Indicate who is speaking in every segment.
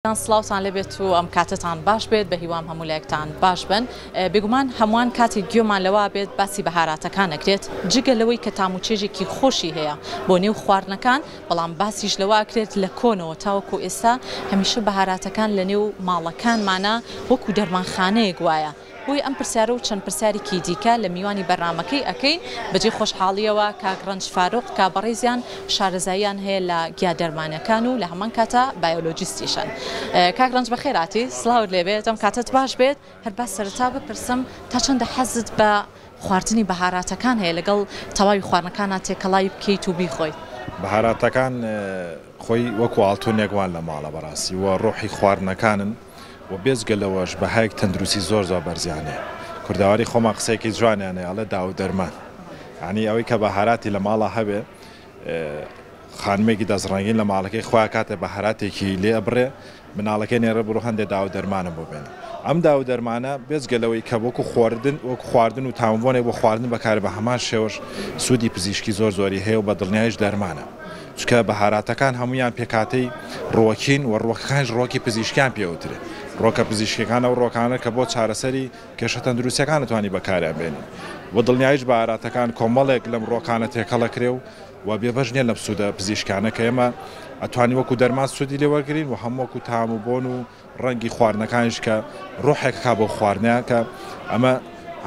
Speaker 1: سڵاوتان لەبێت و ئەم کاتتان باش بێت بە هیوام هەموولایەکتان باش بن بێگومان هەمووان کاتی گوێمان لەوە بێت باسی بەهاراتەکان ئەکرێت جگە لەوەی کە تاموچێژێکی خۆشی هەیە بۆ نێو خواردنەکان بەڵام باسیش لەوە ئەکرێت لە کۆنەوە تاوەکو ئێستا هەمیشە بەهاراتەکان لە نێو ماڵەکانمانە وەکو دەرمانخانەیەک وایە بۆی ئەم پرسیارە و چەند پرسیارێکی دیکە لە میوانی بەرنامەکەی ئەەکەین بەجێ خۆشحاڵیەوە کاگڕەنج فاروق کابڕێزیان شارەزاییان هەیە لە گیا دەرمانەکان و لە هەمان کاتە بایۆلۆجیستیشن کاگڕەنج بەخێراتی سڵاوت لێبێت ئەم کاتت باش بێت هەر با سەرەتا بپرسم تا چەندە حەزت بە خواردنی بەهاراتەکان هەیە لەگەڵ تەواوی خواردنەکانە تێکەڵای بکەیت و بیخۆیت
Speaker 2: بەهاراتەکان خۆی وەکو ئاڵتونێکوان لە ماڵە بەڕاستی و ڕۆحی خواردنەکانن و بێزگەلەوەش بە هایك تەندروستی زۆر بەرزیانێ کورداواری خۆمان قسەیەکی جوانیانێ ئەڵێ داو دەرمان ینی ئەوەی کە بەهاراتی لە ماڵە هەبێ خانمێکی دەزڕەنگین لە ماڵەکەی خۆیان کاتێ بەهاراتێکی لێ ئەبڕێ مناڵەکەی نێرە بڕۆ هەندێک داو دەرمانە بۆ بێنێ ئەم داو دەرمانە بێزگەلەوەی کە وەکو خواردن و تاوانبوونێ بۆ خواردن بەکارێ بە هەمان شێوەش سوودی پزیشکی زۆری هەیە و بە دڵنیایش دەرمانە چکە بەهاراتەکان هەمویان پێکاتەی ڕۆکین و ڕۆکەکانش ڕۆکی پزیشکیان پێوترێ ڕۆکە پزیشکەکانە و ڕۆکانە کە بۆ چارەسەری کێشە تەندروستیەکان دەتوانی بەکاریان بێنین بۆ دڵنیایش بەهاراتەکان کۆمەڵێک لەم ڕۆکانە تێکەڵەکرێ و بێبەش نیە لەم سوودە پزیشکانە کە ئێمە ئەتوانی وەکو دەرمان سوودی لێوەرگین و هەموو وەکو تاموبۆن و ڕەنگی خواردنەکانش کە ڕۆحێکا بۆ خواردنیان کە ئەمە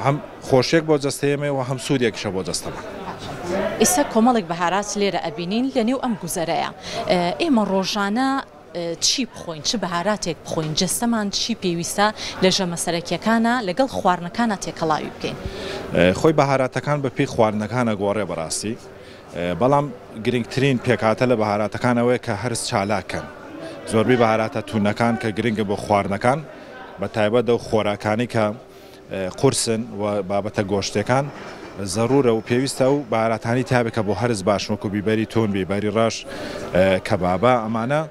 Speaker 2: هەم خۆشێک بۆ جەستەیەمێ و هەم سوودێکیشە بۆ جەستەمان
Speaker 1: ئێستا کۆمەڵێک بەهارات لێرە ئەبینین لە نێو ئەم گوزەرەیە ئێمە ڕۆژانە چی بخۆین چ بەهاراتێک بخۆین جەستەمان چی پێویستە لە ژەمە سەرەکیەکانە لەگەڵ خواردنەکانە تێکەڵاوی بکەین
Speaker 2: خۆی بەهاراتەکان بە پێی خواردنەکانە گۆڕێ بەڕاستی بەڵام گرنگترین پێکاتە لە بەهاراتەکانەوەی کە هەرس چالاکەن زۆربەی بەهاراتە توونەکان کە گرنگە بۆ خواردنەکان بە تایبەت ئەو خۆراکانی کە قورسن و بابەتە گۆشتەکان ضرورە و پێویستە و بەهاراتانی تابێکە بۆ هەرس باش وەکو بیبەری تۆن بیبەری ڕەش کەبابە ئەمانە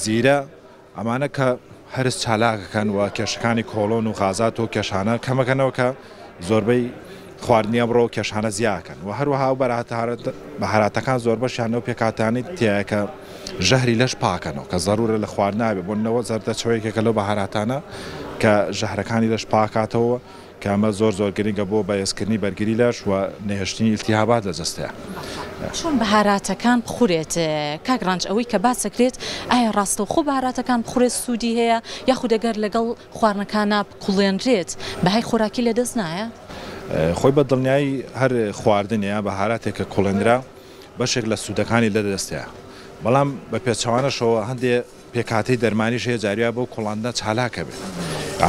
Speaker 2: زیرە ئەمانە کە هەرس چالاکەکەن و کێشەکانی کۆڵۆن و غازات و کێشانە کەمەکەنەوە کە زۆربەی خواردنی ئەمڕۆ کێشانە زیاکەن و هەروەها و بەهاراتەکان زۆر بەشیانەوە پێکاتانی تایە کە ژەهری لەش پاکەنەوە کە ضرورە لە خواردنابێ بۆنەوە زەردەچەوەیەکێکە لەو بەهاراتانە کە ژەهرەکانی لەش پاکاتەوە کە ئەمە زۆر گرنگە بۆ بەهێزکردنی بەرگری لەش و نەهێشتنی ئیلتیهابات لە جەستەیە
Speaker 1: چۆن بەهاراتەکان بخورێت کاگڕەنج ئەوەی کە باسەکرێت ئایا ڕاستەوخۆ بەهاراتەکان بخورێت سوودی هەیە یاخود ئەگەر لەگەڵ خواردنەکانە بکوڵێنرێت بەهای خۆراکی لەدەست نایە
Speaker 2: خۆی بە دڵنیایی هەر خواردنەیە بەهاراتێکە کوڵندرا بەشێک لە سوودەکانی لەدەستەیە بەڵام بە پێچەوانەشەوە هەندێک پێکاتی دەرمانیش هەیە جاریە بۆ کوڵاندە چالاکە بێت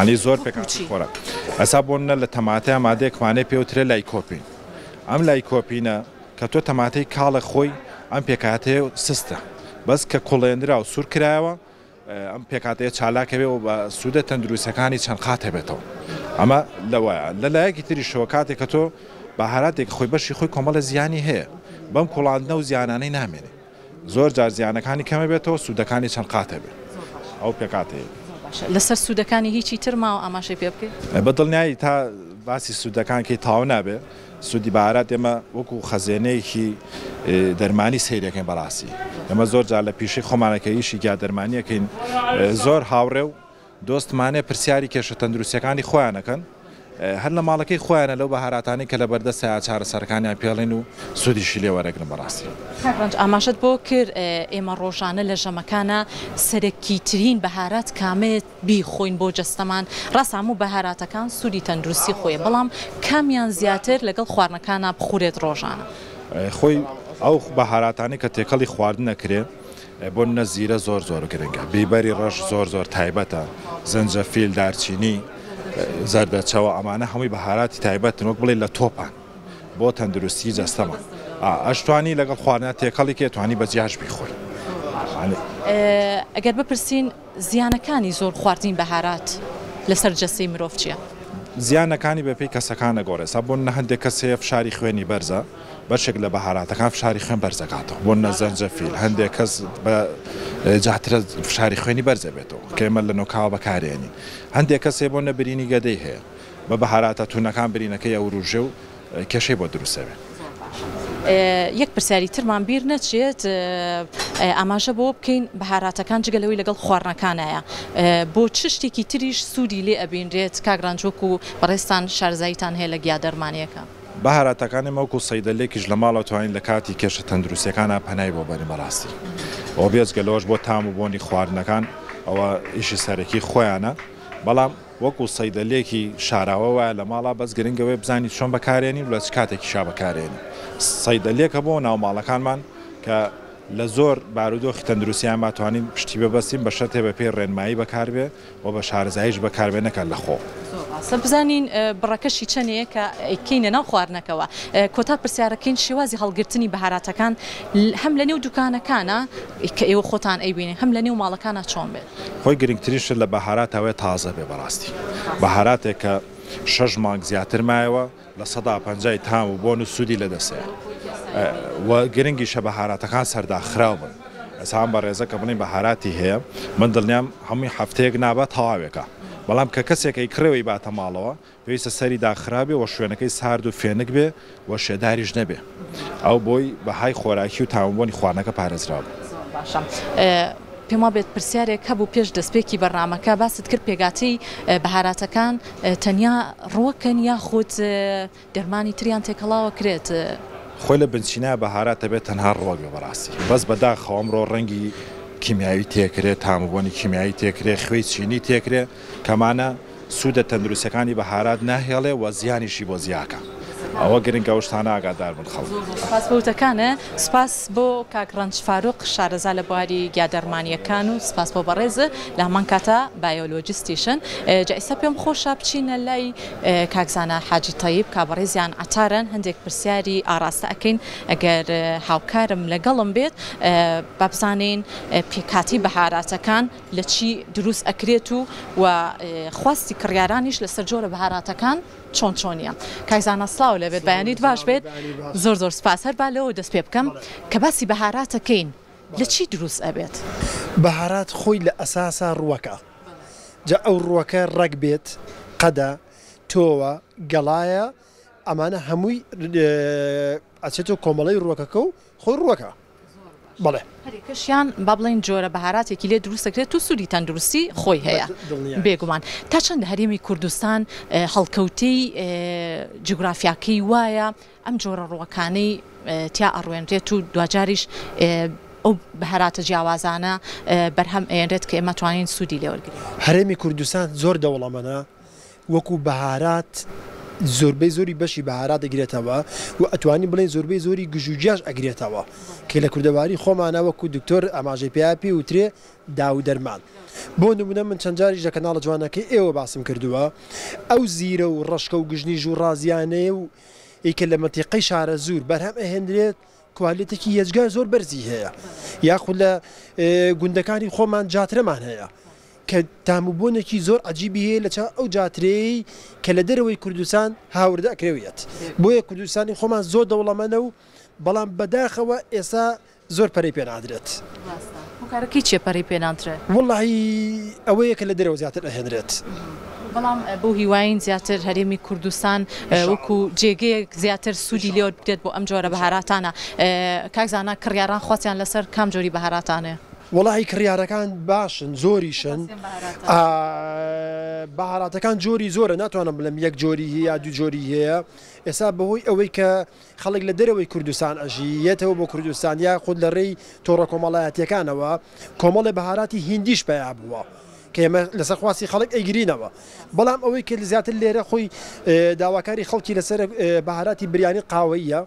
Speaker 2: ینی زۆر پێکاتی خۆراک ئەسا بۆنە لە تەماتە ئامادەیەکمانەی پێوترێ لایکۆپین ئەم لایکۆپینە کە تۆ تەماتەی کاڵە خۆی ئەم پێکاتەیە سستە بەس کە کوڵێنرا و سوور کرایەوە ئەم پێکاتەیە چالاکەوێ و بە سوودە تەندروستەکانی چەند قات هەبێتەوە ئەمە لەوەیە لەلایەکی تری شەوە کاتێک کە تۆ بەهاراتێک خۆی بەشی خۆی کۆمەڵە زیانی هەیە بەم کوڵاندنە و زیانانەی نامێنێ زۆر جار زیانەکانی کەمە بێتەوە سوودەکانی چەند قات هەبێت ئەو پێکاتەیە
Speaker 1: لەسەر سوودەکانی هیچی ترماوە ئاماشەی پێ بکەیت
Speaker 2: بە دڵنیایی تا باسی سوودەکانکەی تاو نابێ سوودی بەهارات ئێمە وەکو خەزێنەیەکی دەرمانی سەیرەکەین بەڕاستی ئەمە زۆر جار لە پیشەی خۆمانەکە ئیشی گیا دەرمانیەکەین زۆر هاوڕێ و دۆستمانێ پرسیاری کێشە تەندروستیەکانی خۆیانەکەن هەر لە ماڵەکەی خۆیانە لەو بەهاراتانی کە لە بەردەستە چارەسەرەکانیان پێڵێن و سوودیشی لێ وەرەگرن بەڕاستی
Speaker 1: ئاماژەت بۆ کرد ئێمە ڕۆژانە لە ژەمەکانە سەرەکیترین بەهارات کامێت بیخۆین بۆ جەستەمان ڕاست هەموو بەهاراتەکان سوودی تەندروستی خۆیە بەڵام کامیان زیاتر لەگەڵ خواردنەکانە بخورێت ڕۆژانە
Speaker 2: خۆی ئەو بەهاراتانی کە تێکەڵی خواردن نەکرێ بۆ نەزیرە زۆر گرنگە بیبەری ڕەش زۆر تایبەتە زەنجەفیل دارچینی زەردەچەوە ئەمانە هەمووی بەهاراتی تایبەتن وەک بڵێ لە تۆپان بۆ تەندروستی جەستەمان ئەشتوانی لەگەڵ خواردنە تێکەڵی کە توانی بەجیاش بیخۆی
Speaker 1: ئەگەر بپرسین زیانەکانی زۆر خواردنی بەهارات لەسەر جەستەی مرۆڤ چییە؟
Speaker 2: زیانەکانی بەپێی کەسەکانە گۆڕێسا بۆ نە هەندێک کەسەیە فشاری خوێنی بەرزە بەشێک لە بەهاراتەکان فشاری خوێن بەرزەکاتەوە بۆ نە زەنجەفیل هەندێک کەس بە جاترە فشاری خوێنی بەرزە بێتەوە کە ئێمە لە نۆکاوە بەکارێنین هەندێک کەسێ بۆ نەبرینی گەدەی هەیە بە بەهاراتە توونەکان برینەکەی ئەو ڕوژێ و کێشەی بۆ دروستەوێت
Speaker 1: یەک پرسیاری ترمان بیر نەچێت ئاماژە بۆ بکەین بەهاراتەکان جگەلەوەی لەگەڵ خواردنەکانایە بۆ چ شتێکی تریش سوودی لێ ئەبینرێت کاگرانجۆک و بەڕێستان شارزاییتان هەیە لە گیا دەرمانیەکە
Speaker 2: بەهاراتەکانی مەوکو سەیدەلێکیش لە ماڵەوە توانین لە کاتی کێشە تەندروستیەکانە پەنای بۆ بەرین بەڕاستی ئەو بێجگەلەوەش بۆ تام و بۆنی خواردنەکان ئەوە ئیشی سەرەکی خۆیانە بەڵام وەکو سەیدەلێکی شاراوە وایە لە ماڵا بەس گرنگەوەی بزانیت چۆن بەکارێنی و لە چ کاتێکی شا بەکارێنی سەیدەلێکە بۆ ناو ماڵەکانمان کە لە زۆر بارودۆخی تەندروستیان باتوانین پشتی ببەستین بە شەرتێ بە پێی ڕێنمایی بەکاربێ و بە شارەزاییش بەکاربێنەکە لە خۆ
Speaker 1: سە بزانین بڕەکەشی چەندەیە کە ئەیکەینە ناو خواردنەکەەوە کۆتا پرسیارەکەین شێوازی هەڵگرتنی بەهاراتەکان هەم لە نێو دوکانەکانە کە ئێوە خۆتان ئەیبینین هەم لە نێو ماڵەکانە چۆن بێت
Speaker 2: خۆی گرنگتریش لە بەهاراتەوەی تازە بێ بەڕاستی بەهاراتێک کە 6 مانگ زیاتر مایەوە لە 150 تام و بۆن و سوودی لە دەسێ و گرنگی شە بەهاراتەکان سەرداخراو بن ئەسان بە ڕێزە کە بڵین بەهاراتی هەیە من دڵنیام هەمووی هەفتەیەک نابێت تەواوێکە بەڵام کە کەسێکی کڕێوەی باتە ماڵەوە پێویستە سەری داخرابێ و شوێنەکەی سارد و فێنک بێ و شێداریش نەبێ ئەو بۆی بەهای خۆراکی و تاوانبوونی خواردنەکە پارێزراوە
Speaker 1: باشە پێم وا بێت پرسیارێک هەبوو پێش دەستپێکی بەڕامەکە باست کرد پێگاتی بەهاراتەکان تەنیا ڕوەکەن یاخود دەرمانی تریان تێکەڵاوە کرێت
Speaker 2: خۆی لە بنچینە بەهاراتە بێت تەنها ڕۆک بێ بەڕاستی بەس بەداخەوە ئەمڕۆ ڕەنگی کیمیاوی تێکرێت تامبوونی کیمیایی تێکرێت خوێی چینی تێکرێت کەمانە سوودە تەندروستەکانی بەهارات ناهێڵێ و زیانیشی بۆ زیاکە ئەوە گرنگە شتانە ئاگادار بن خەڵک
Speaker 1: سپاس بەوتەکانە سپاس بۆ کاکڕەنج فاروق شارەزا لە بواری گیادەرمانیەکان و سپاس بۆ بەڕێزە لە هەمان کاتە بایۆلۆجیستیشن جا ئێستا پێم خۆشە بچینە لای کاکزانە حاجی تەیب کابڕێزیان عتارن هەندێک پرسیاری ئاراستە ئەەکەین ئەگەر هاوکارم لەگەڵم بێت با بزانین پێکاتی بەهاراتەکان لە چی دروست ئەکرێت و خواستی کڕیارانیش لەسەر جۆرە بەهاراتەکان چۆن چۆنیە کاکزانە سڵاو لەبێت بەیانیت باش بێت زۆر سپاس هەر با لەوە دەست پێ بکەم کە باسی بەهاراتەکەین لە چی دروست ئەبێت
Speaker 3: بەهارات خۆی لە ئەساسا ڕووەکە جا ئەو ڕووەکە ڕەگ بێت قەدە تۆوە گەڵایە ئەمانە هەمووی ئەچێتەوە کۆمەڵی ڕووەکەکە و خۆی ڕووەکە بەڵێ
Speaker 1: هەریکەشیان با بڵین جۆرە بەهاراتێکی لێ دروستەکرێت و سوودی تەندروستی خۆی هەیە بێگومان تا چەند هەرێمی کوردستان هەڵکەوتەی جغرافیاکەی وایە ئەم جۆرە ڕووەکانەی تیا ئەڕوێنرێت و دوجاریش ئەو بەهاراتە جیاوازانە بەرهەم ئێنرێت کە ئێمە توانین سوودی لێ وەرگین
Speaker 3: هەرێمی کوردستان زۆر دەوڵەمەنە وەکو بەهارات زۆربەی زۆری بەشی بەهارات دەگرێتەوە و ئەتوانی بڵێن زۆربەی زۆری گژوجیاش ئەگرێتەوە کە لە کوردەواری خۆمانە وەکو دکتۆر ئاماژەی پیاپی وترێ داو دەرمان بۆ نمونە من چەند جاریش لە کەناڵە جوانەکەی ئێوە باسم کردووە ئەو زیرە و ڕەشکە و گژنیژ و ڕازیانەیە و ئیکە لە مەتیقەی شارە زوور بەرهەم ئەهێنرێت کوالێتێکی هێزگار زۆر بەرزی هەیە یاخود لە گوندەکانی خۆمان جاترەمان هەیە کە تاموبوونێکی زۆر عجیبی هەیە لە ئەو جاترەی کە لە دەرەوەی کوردستان هاوردە ئەکرێویێت بۆیە کوردستانی خۆمان زۆر دەوڵەمەنە و بەڵام بەداخەوە ئێستا زۆر پەرەی پێنادرێت
Speaker 1: هۆکارەکەی چێ پەرەی پێناترێت
Speaker 3: وڵی ئەوەیە کە لە دەرەوە زیاتر ئەهێنرێت
Speaker 1: بەڵام بۆ هیواین زیاتر هەرێمی کوردستان وەکو جێگەیەک زیاتر سوودی لێوە بدێت بۆ ئەم جۆرە بەهاراتانە کاکزانە کڕیاران خۆچیان لەسەر کام جۆری بەهاراتانەیە
Speaker 3: وڵی کڕیارەکان باشن زۆریشن بەهاراتەکان جۆری زۆرە ناتوانم بڵم یەک جۆری هەیە دوو جۆری هەیە ئێستا بەهۆی ئەوەی کە خەڵک لە دەرەوەی کوردستان ئەژیەتەوە بۆ کوردستان یا خود لە ڕێی تۆڕە کۆمەڵایەتیەکانەوە کۆمەڵی بەهاراتی هندیش پیا بووە کە ئێمە لەسەر خواستی خەڵک ئەیگرینەوە بەڵام ئەوەی کە زیاتر لێرە خۆی داواکاری خەڵکی لەسەر بەهاراتی بریانی قاوەیە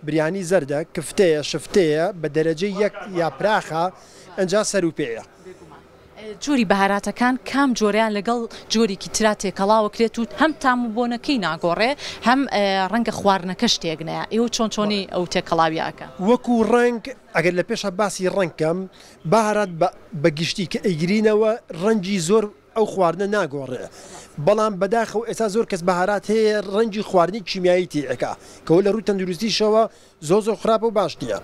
Speaker 3: بریانی زەردە کفتەیە شفتەیە بە دەرەجەی یەک یا پراخە ئەنجا سەر و پێەیە
Speaker 1: جۆری بەهاراتەکان کام جۆریان لەگەڵ جۆرێکی ترا تێکەڵاوە کرێت و هەم تامبوونەکەی ناگۆڕێ هەم ڕەنگە خواردنەکە شتێکنەیە ئێوە چۆنی ئەو تێکەڵاویاکە
Speaker 3: وەکو ڕنگ ئەگەر لە پێشە باسی ڕەنگکەم بەهارات بە گشتی کە ئەیگرینەوە ڕەنگی زۆر ئەو خواردنە ناگۆڕێ بەڵام بەداخەوە ئێستا زۆر کەس بەهارات هەیە ڕەنگی خواردنی کیمیایی تێعەکە کەەوە لە ڕووی تەندروستیشەوە زۆر خراپە و باش نییە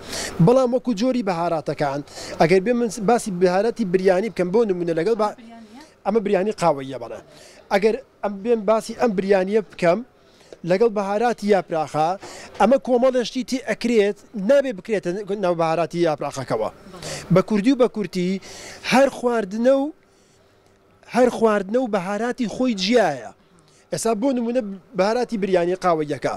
Speaker 3: بەڵام وەکو جۆری بەهاراتەکان ئەگەر بێ من باسی بەهاراتی بریانی بکەم بۆ نمونە لەگەڵ ئەمە بریانی قاوەیە بەڵێ ئەگەر ئەم بێن باسی ئەم بریانیە بکەم لەگەڵ بەهاراتی یاپراخە ئەمە کۆمەڵشتی تی ئەکرێت نابێ بکرێتە ناو بەهاراتی یاپراخەکەەوە بە کوردی و بە کورتی هەر خواردنە و بەهاراتی خۆی جیایە. ئێستا بۆ نمونە بەهاراتی بریانی قاوەیەکە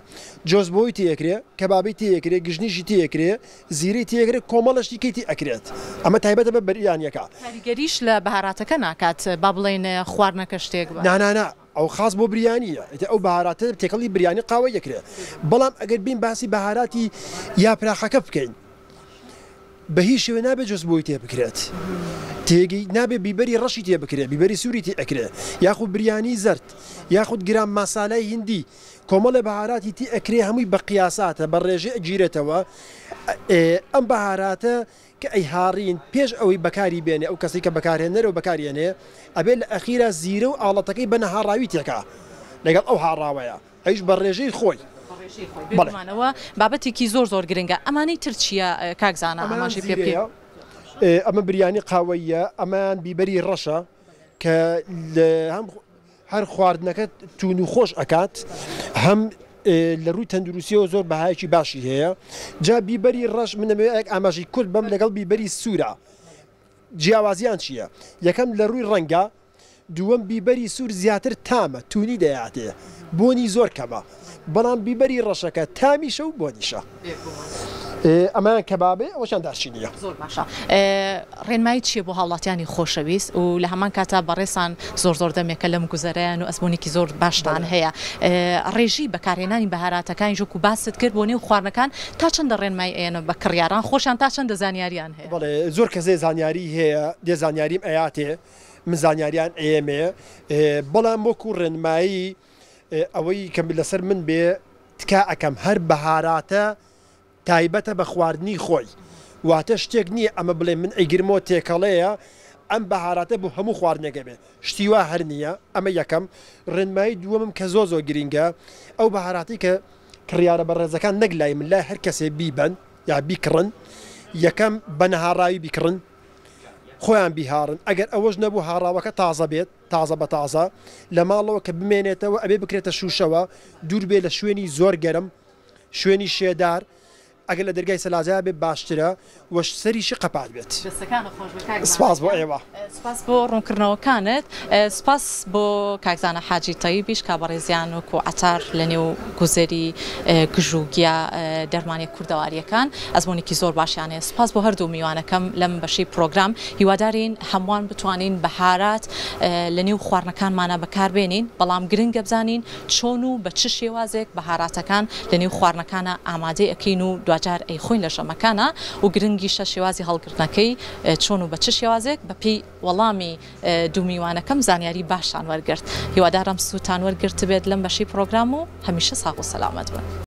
Speaker 3: جۆزبۆی تێکرێ کەبابی تێکرێ گژنیشی تێکرێ زیری تێکرێت کۆمەڵشتی کەیتی ئەکرێت ئەمە تایبەتە بە بریانیەکە.
Speaker 1: کاریگەریش لە بەهاراتەکە ناکات با بڵێن خواردنەکە شتێک بە
Speaker 3: نانانا ئەو خاص بۆ بریانیە ئەو بەهاراتە تێکەڵی بریانی قاوە یەکرێت بەڵام ئەگەر بین باسی بەهاراتی یاپراخەکە بکەین بە هیچ شوێ نابێت جۆز بۆی تێ بکرێت تێگەی نابێت بیبەری ڕەشی تێ بکرێت بیبەری سووری تێ ئەکرێت یاخود بریانی زرد یاخود گرام ماسالای هندی کۆمەڵە بەهاراتی تی ئەکرێ هەمووی بە قیاساتە بە ڕێژێ ئەگیرێتەوە ئەم بەهاراتە کە ئەی هاڕین پێش ئەوەی بەکاری بێنێ ئەو کەسی کە بەکارهێنەرەوە بەکارێنێ ئەبێت لە ئەخیرە زیرە و ئاڵەتەکەی بە نەهاڕاوی تێکا لەگەڵ ئەو هاڕاوەیە ئەیش بە ڕێژەی خۆی
Speaker 1: بڵێمانەوە بابەتێکی زۆر گرنگە ئەمانەی ترچیە کاکزانە ئەماشی پێ بکەین.
Speaker 3: ئەمە بریانی قاوەیە ئەمان بیبەری ڕەشە کە هەر خواردنەکە تون و خۆش ئەکات هەم لە ڕووی تەندروستیەوە زۆر بەهایەکی باشی هەیە جا بیبەری ڕەش منەوەیەک ئاماژی کورد بەم لەگەڵ بیبەری سوورە جیاوازیان چییە؟ یەکەم لە ڕووی ڕەنگە دووەم بیبەری سوور زیاتر تامە تونی دەیاتێ بۆنی زۆر کەمە بەڵام بیبەری ڕەشەکە تامیشە و بۆنیشە. ئەمان کەبابێ ئەوەشان داشینیە
Speaker 1: زۆر باشە. ڕێنمایی چیە بۆ هاوڵاتیانی خۆشەویست و لە هەمان کاتا بەڕێسان زۆر دەمێکە لەم گوزەرەیان و ئەزمموونێکی زۆر باشتان هەیە ڕێژی بەکارهێنانی بەهاراتەکانی ژوک و باست کرد بۆ نێو خواردنەکان تا چەندە ڕێنمای ئێنە بە کڕیاران خۆشیان تا چەندە زانیاریان هەیە؟
Speaker 3: بەڵێ زۆر کەسێ زانیاری هەیە دێ زانیاریم ئەیاتێ من زانیاریان ئێمێ بەڵام وەکو ڕێنمایی ئەوەی کەم لەسەر من بێ تکا ئەەکەم هەر بەهاراتە تایبەتە بە خواردنی خۆی واتە شتێک نییە ئەمە بڵێ من ئەیگرمەوە تێکەڵەیە ئەم بەهاراتە بۆ هەموو خواردنەکە بێ شتیوا هەر نییە ئەمە یەکەم ڕێنمایی دووەمم کە زۆ گرینگە ئەو بەهاراتی کە کڕیارە بەڕێزەکان نەگلای من لای هەر کەسێ بیبن یا بیکڕن یەکەم بە نەهاڕاوی بیکڕن خۆیان بیهارن ئەگەر ئەوەش نەبوو هاڕاوەکە تازە بێت تازە بە تازە لە ماڵەوە کە بمێنێتەوە ئەبێ بکرێتە شوشەوە دوور بێ لە شوێنی زۆر گەرم شوێنی شێدار ئەگەر لە دەرگای سەلاجە بێ باشترە وەش سەریشی قەپات بێت. سپاس بۆ ئێوە
Speaker 1: سپاس بۆ ڕوونکردنەوەکانت سپاس بۆ کاکزانە حاجی تەیبیش کابڕێزیان وەکو عەتار لە نێو گوزەری گژوگیا دەرمانی کوردەواریەکان ئەزمموونێکی زۆر باشیانێ سپاس بۆ هەردوو میوانەکەم لەم بەشی پرۆگرام هیوادارین هەمووان بتوانین بەهارات لە نێو خواردنەکانمانە بەکاربێنین بەڵام گرنگە بزانین چۆن و بە چ شێوازێک بەهاراتەکان لە نێو خواردنەکانە ئامادەی ئەکەین و دوجار ئەی خۆین لە شەمەکانە و گرنگیشە شێوازی هەڵگرتنەکەی چۆن و بە چ شێوازێک بەپی وەڵامی دوو میوانەکەم زانیاری باشان وەرگرت هیوادارم سووتان وەرگرت بێت لەم بەشی پرۆگرام و هەمیشە ساغ و سەلامەت بن.